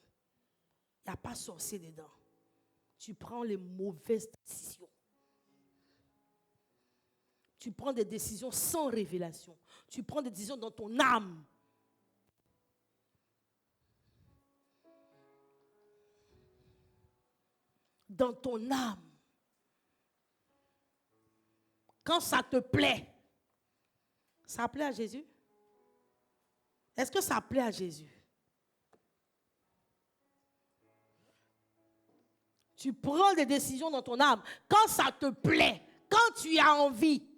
Il n'y a pas sorcier dedans. Tu prends les mauvaises décisions. Tu prends des décisions sans révélation. Tu prends des décisions dans ton âme. Dans ton âme. Quand ça te plaît. Ça plaît à Jésus? Est-ce que ça plaît à Jésus? Tu prends des décisions dans ton âme. Quand ça te plaît. Quand tu as envie.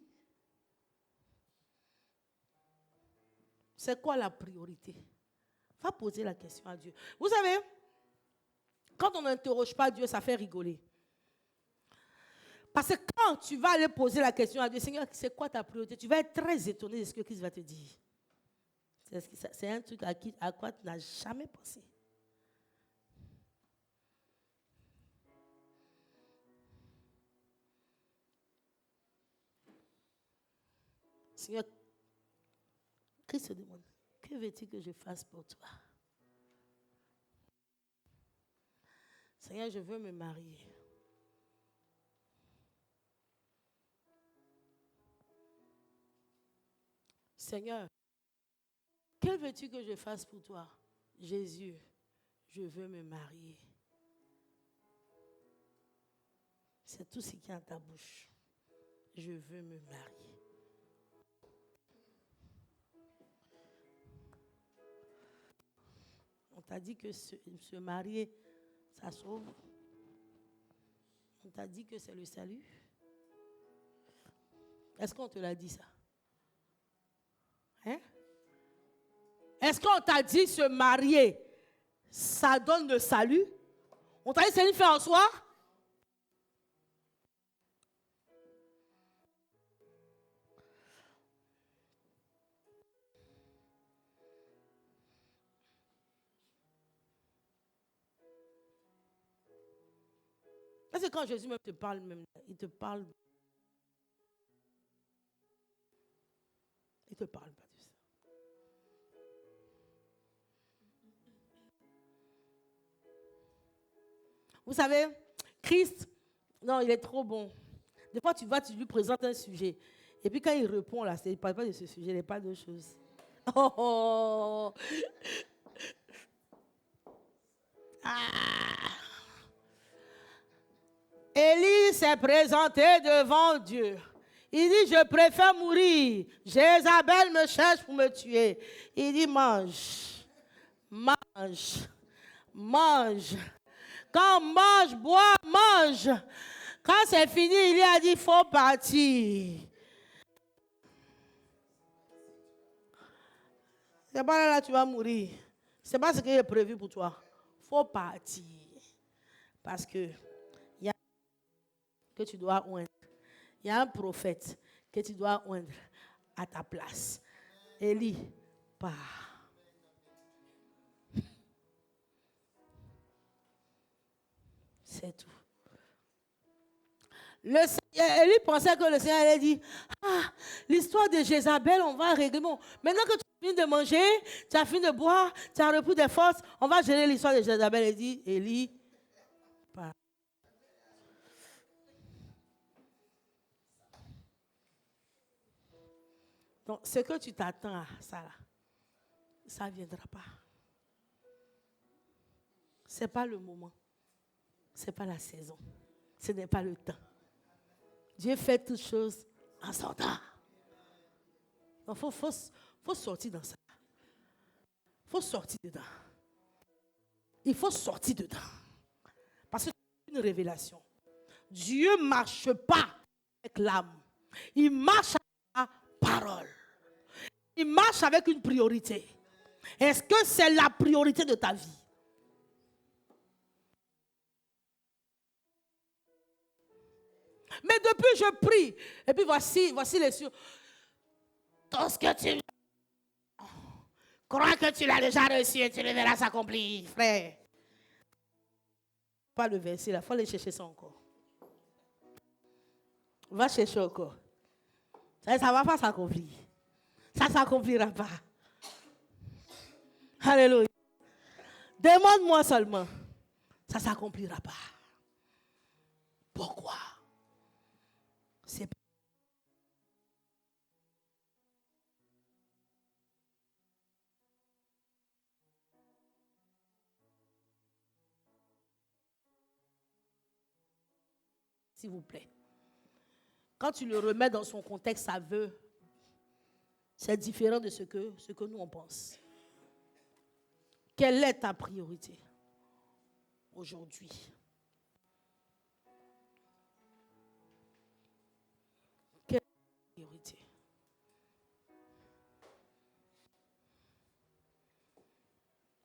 C'est quoi la priorité? Va poser la question à Dieu. Vous savez, quand on n'interroge pas Dieu, ça fait rigoler. Parce que quand tu vas aller poser la question à Dieu, Seigneur, c'est quoi ta priorité? Tu vas être très étonné de ce que Christ va te dire. C'est un truc à quoi tu n'as jamais pensé. Seigneur, Christ se demande, que veux-tu que je fasse pour toi? Seigneur, je veux me marier. Seigneur, que veux-tu que je fasse pour toi? Jésus, je veux me marier. C'est tout ce qui est dans ta bouche. Je veux me marier. On t'a dit que se marier, ça sauve. On t'a dit que c'est le salut. Est-ce qu'on te l'a dit ça? Hein? Est-ce qu'on t'a dit se marier, ça donne le salut? On t'a dit c'est une fin en soi? Parce que quand Jésus même te parle, il te parle pas de ça. Vous savez, Christ, non, il est trop bon. Des fois, tu lui présentes un sujet. Et puis quand il répond, là, il ne parle pas de ce sujet, il n'y a pas d'autre chose. Oh, oh. Ah. Élie s'est présenté devant Dieu. Il dit, je préfère mourir. Jézabel me cherche pour me tuer. Il dit, mange, mange, mange. Quand on mange, bois, mange. Quand c'est fini, il lui a dit, il faut partir. C'est pas là, tu vas mourir. C'est pas ce qui est prévu pour toi. Il faut partir. Parce que il y a que tu dois oindre. Il y a un prophète que tu dois oindre à ta place. Élie, part. C'est tout. Élie pensait que le Seigneur allait dire, l'histoire de Jézabel, on va régler. Bon, maintenant que tu as fini de manger, tu as fini de boire, tu as repris des forces, on va gérer l'histoire de Jézabel. Il dit, Élie, part. Donc, ce que tu t'attends à ça, ça ne viendra pas. Ce n'est pas le moment. Ce n'est pas la saison. Ce n'est pas le temps. Dieu fait toutes choses en son temps. Donc, il faut sortir dans ça. Il faut sortir dedans. Il faut sortir dedans. Parce que c'est une révélation. Dieu ne marche pas avec l'âme. Il marche avec la parole. Il marche avec une priorité. Est-ce que c'est la priorité de ta vie? Mais depuis, je prie. Et puis voici les cieux. Tout ce que tu crois que tu l'as déjà reçu et tu le verras s'accomplir, frère. Pas le verset là, il faut aller chercher ça encore. Va chercher encore. Ça ne va pas s'accomplir. Ça ne s'accomplira pas. Alléluia. Demande-moi seulement. Ça ne s'accomplira pas. Pourquoi? C'est s'il vous plaît. Quand tu le remets dans son contexte, ça veut. C'est différent de ce que nous on pense. Quelle est ta priorité aujourd'hui? Quelle est ta priorité?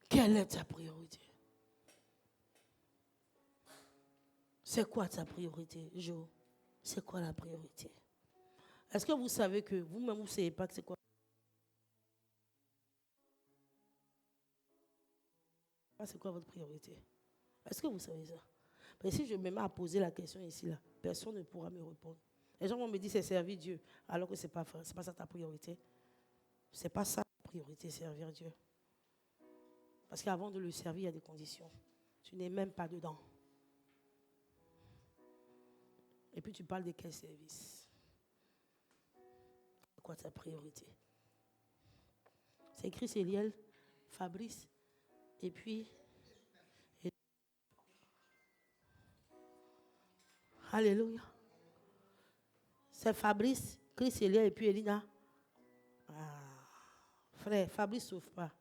Quelle est ta priorité? C'est quoi ta priorité, Jo? C'est quoi la priorité? Est-ce que vous savez que vous-même, vous ne savez pas que c'est quoi? C'est quoi votre priorité? Est-ce que vous savez ça? Mais si je me mets à poser la question ici, là, personne ne pourra me répondre. Les gens vont me dire c'est servir Dieu, alors que ce n'est pas ça ta priorité. Ce n'est pas ça ta priorité, servir Dieu. Parce qu'avant de le servir, il y a des conditions. Tu n'es même pas dedans. Et puis tu parles de quel service? C'est quoi ta priorité? C'est écrit Céliel, Fabrice, et puis... Alléluia. C'est Fabrice, Chris Céliel, et puis Elina. Ah, frère, Fabrice ne souffre pas.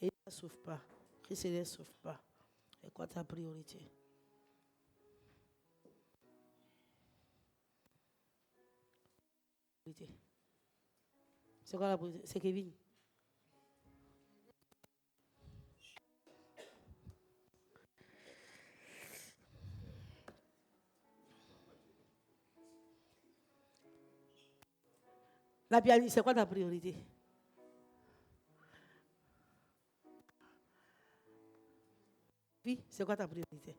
Elina ne souffre pas. Chris Céliel ne souffre pas. C'est quoi ta priorité? C'est quoi la priorité? C'est Kevin. La pianiste, c'est quoi ta priorité? Oui, c'est quoi ta priorité?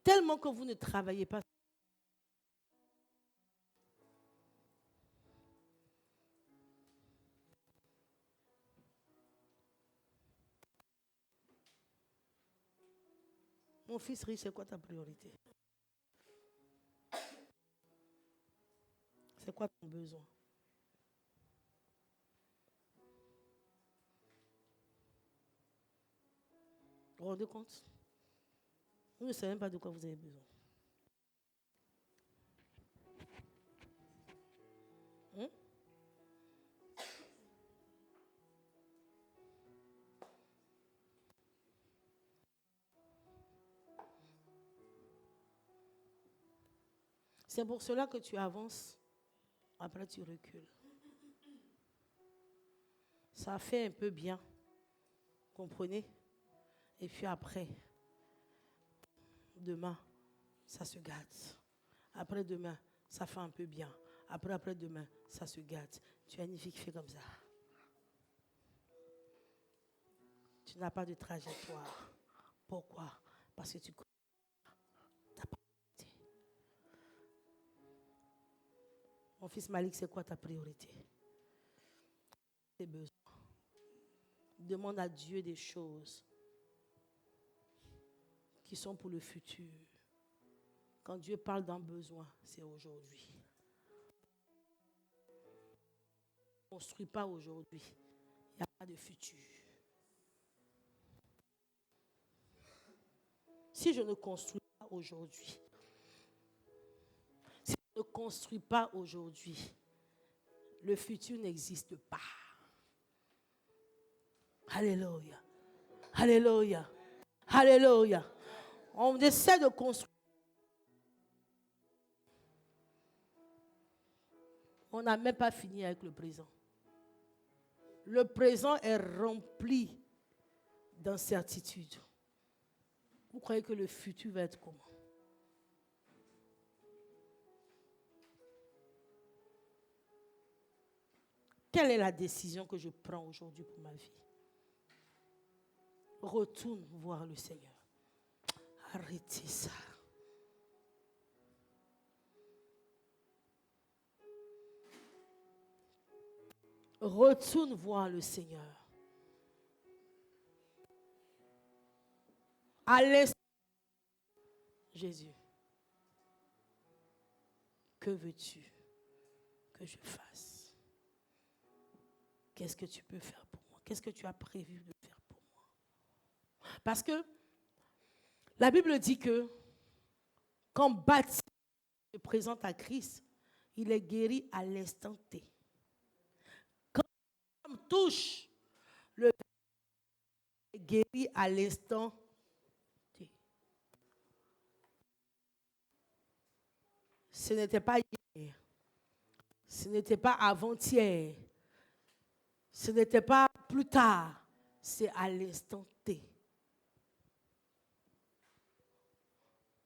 Tellement que vous ne travaillez pas. Mon fils riche, c'est quoi ta priorité? C'est quoi ton besoin? Vous vous rendez compte? Vous ne savez même pas de quoi vous avez besoin. Hein? C'est pour cela que tu avances, après tu recules. Ça fait un peu bien, comprenez? Et puis après, demain, ça se gâte. Après demain, ça fait un peu bien. Après demain, ça se gâte. Tu as une fille qui fait comme ça. Tu n'as pas de trajectoire. Pourquoi? Parce que tu connais ta priorité. Mon fils Malik, c'est quoi ta priorité? Tes besoins. Demande à Dieu des choses qui sont pour le futur. Quand Dieu parle d'un besoin, c'est aujourd'hui. Ne construis pas aujourd'hui. Il n'y a pas de futur. Si je ne construis pas aujourd'hui, si je ne construis pas aujourd'hui, le futur n'existe pas. Alléluia. Alléluia. Alléluia. On essaie de construire. On n'a même pas fini avec le présent. Le présent est rempli d'incertitudes. Vous croyez que le futur va être comment? Quelle est la décision que je prends aujourd'hui pour ma vie? Retourne voir le Seigneur. Arrêtez ça. Retourne voir le Seigneur. À l'instant, Jésus, que veux-tu que je fasse? Qu'est-ce que tu peux faire pour moi? Qu'est-ce que tu as prévu de faire pour moi? Parce que la Bible dit que quand Baptiste se présente à Christ, il est guéri à l'instant T. Quand l'homme touche le Père, il est guéri à l'instant T. Ce n'était pas hier. Ce n'était pas avant-hier. Ce n'était pas plus tard. C'est à l'instant T.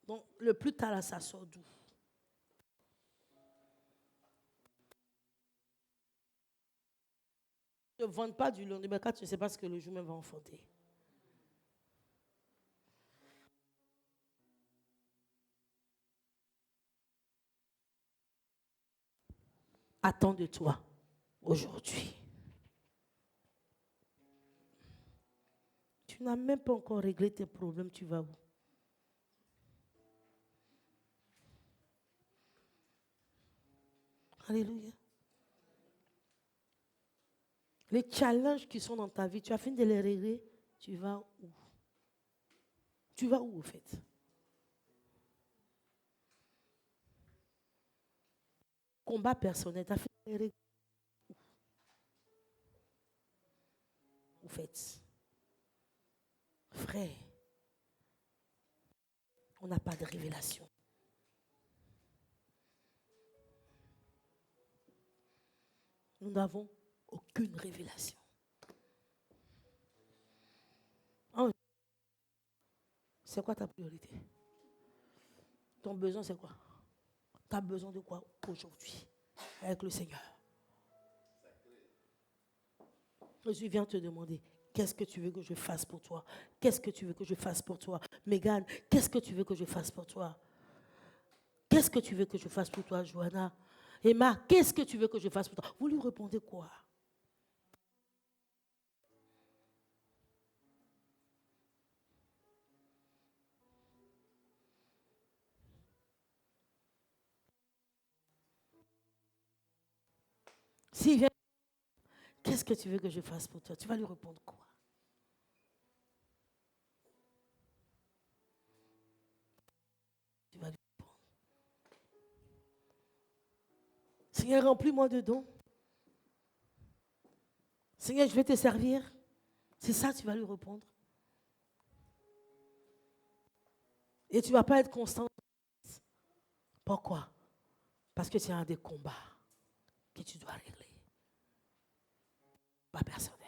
Donc, le plus tard, là, ça sort d'où? Ne vende pas du lendemain quand tu ne sais pas ce que le jour même va enfanter. Attends de toi aujourd'hui. Tu n'as même pas encore réglé tes problèmes, tu vas où? Alléluia. Les challenges qui sont dans ta vie, tu as fini de les régler, tu vas où? Tu vas où, au fait? Combat personnel, tu as fini de les régler, au fait? Frère, on n'a pas de révélation. Nous n'avons aucune révélation. Oh, c'est quoi ta priorité? Ton besoin, c'est quoi? Tu as besoin de quoi aujourd'hui avec le Seigneur? Jésus vient te demander, qu'est-ce que tu veux que je fasse pour toi? Qu'est-ce que tu veux que je fasse pour toi? Mégane, qu'est-ce que tu veux que je fasse pour toi? Qu'est-ce que tu veux que je fasse pour toi, Johanna? Emma, qu'est-ce que tu veux que je fasse pour toi? Vous lui répondez quoi? S'il vient, qu'est-ce que tu veux que je fasse pour toi? Tu vas lui répondre quoi? Tu vas lui répondre, Seigneur, remplis-moi de dons. Seigneur, je vais te servir. C'est ça, tu vas lui répondre. Et tu ne vas pas être constant. Pourquoi? Parce que tu as des combats que tu dois régler. Pas personnel.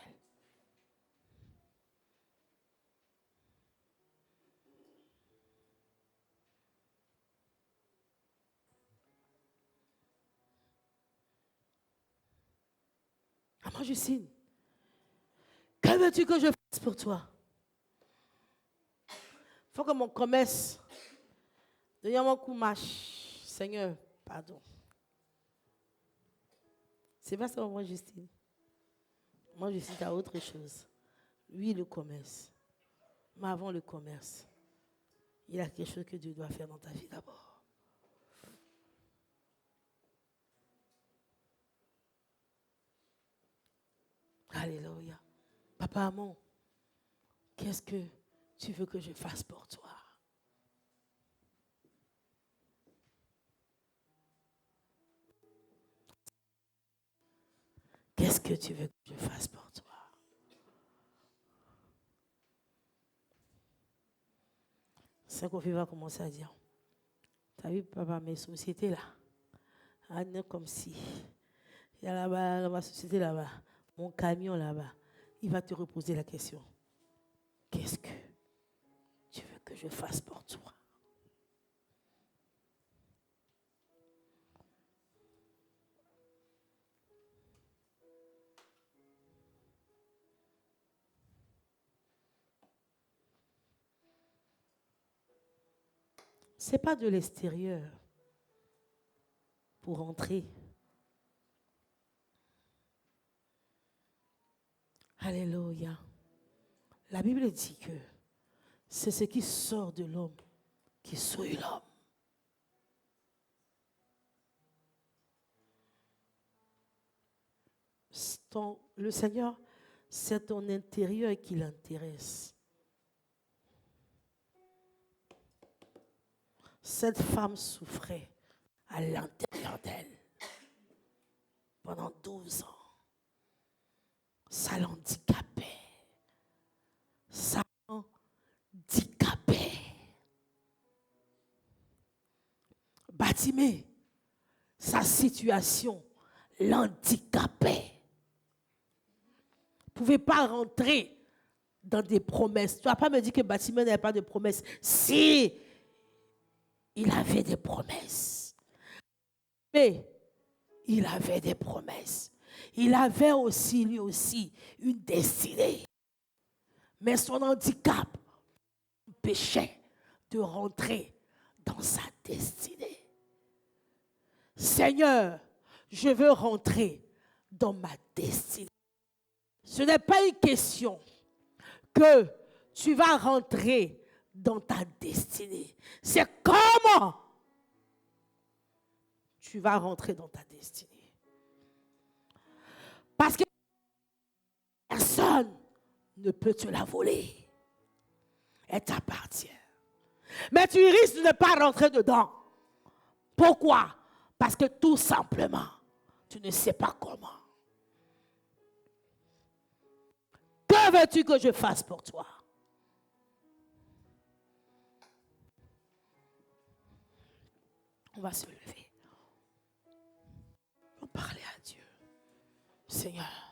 Moi, je signe. Que veux-tu que je fasse pour toi? Il faut que mon commerce, d'ailleurs mon coup marche. Seigneur, pardon. C'est pas seulement moi, Justine. Moi, Justine, tu as autre chose. Lui, le commerce. Mais avant le commerce, il y a quelque chose que Dieu doit faire dans ta vie d'abord. Alléluia. Papa, Amon, qu'est-ce que tu veux que je fasse pour toi? Qu'est-ce que tu veux que je fasse pour toi? Saint-Kofi va commencer à dire, tu as vu, papa, mes sociétés là, comme si, il y a là-bas, ma société là-bas, mon camion là-bas, il va te reposer la question. Qu'est-ce que tu veux que je fasse pour toi? Ce n'est pas de l'extérieur pour entrer. Alléluia. La Bible dit que c'est ce qui sort de l'homme qui souille l'homme. Le Seigneur, c'est ton intérieur qui l'intéresse. Cette femme souffrait à l'intérieur d'elle pendant 12 ans. Ça l'handicapait. Ça l'handicapait. Bartimée, sa situation l'handicapait. Il ne pouvait pas rentrer dans des promesses. Tu ne vas pas me dire que Bartimée n'avait pas de promesses. Si, il avait des promesses. Mais il avait des promesses. Il avait aussi, lui aussi, une destinée. Mais son handicap empêchait de rentrer dans sa destinée. Seigneur, je veux rentrer dans ma destinée. Ce n'est pas une question que tu vas rentrer dans ta destinée. C'est comment tu vas rentrer dans ta destinée. Parce que personne ne peut te la voler. Elle t'appartient. Mais tu risques de ne pas rentrer dedans. Pourquoi? Parce que tout simplement, tu ne sais pas comment. Que veux-tu que je fasse pour toi? On va se lever. On va parler à Dieu. Seigneur.